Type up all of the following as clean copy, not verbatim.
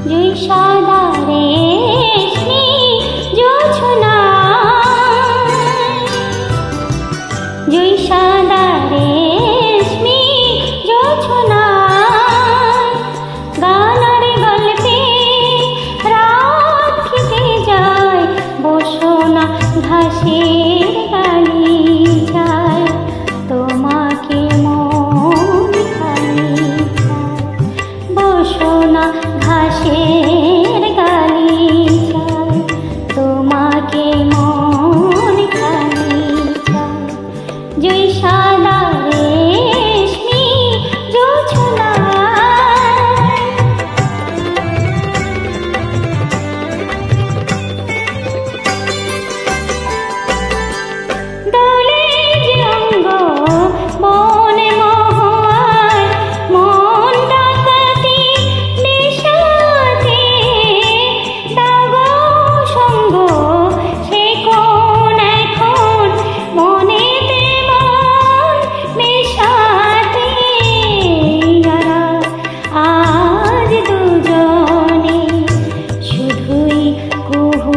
জুই সাদা রেশমি জোছনা, জুই সাদা রেশমি জোছনা, গানার গল্পে রাত কেটে যায়। বসো না ঘাসের গালিচায়, তোমাকে মন খালি চায়। বসো না ঘাসের গালিচায়, তোমাকে মন খালি চায়। জুই সাদা রেশমি জোছনা, দোলে যে অঙ্গ বনে মহুয়ায়, মন ডাকাতি নেশাতে। দাও গো সঙ্গ সে কোন এখন মনেতে মন মেশাতে। আজ দুজনে শুধুই কুহু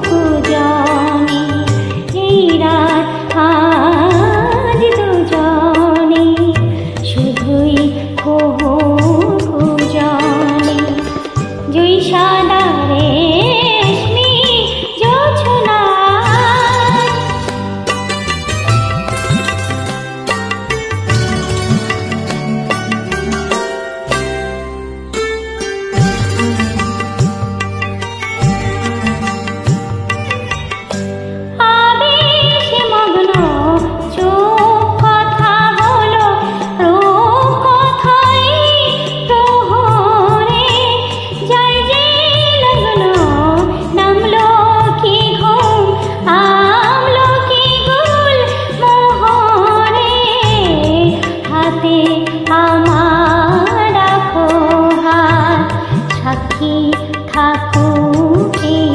কুজনে, এই রাত আজ দুজনে শুধুই কুহু কুজনে। জুই সাদা রেশমি জোছনা, আবেশে মগ্ন চোখ কথা হলো রূপকথায় প্রহরে। যাই যে লগ্ন নামলো কি ঘুম, আমলো কি গুল মোহরে। হাতে আমার রাখো হাত, সাক্ষী থাকুক এই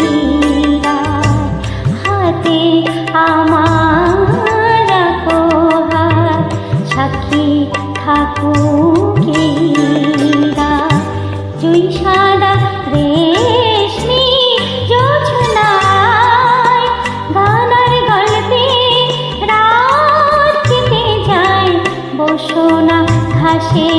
রাত। হাতে আমার রাখো হাত, সাক্ষী থাকুক এই রাত। জুই সাদা রেশমি জোছনায়, গানার গল্পে রাত কেটে যায়। বসো না ঘাসে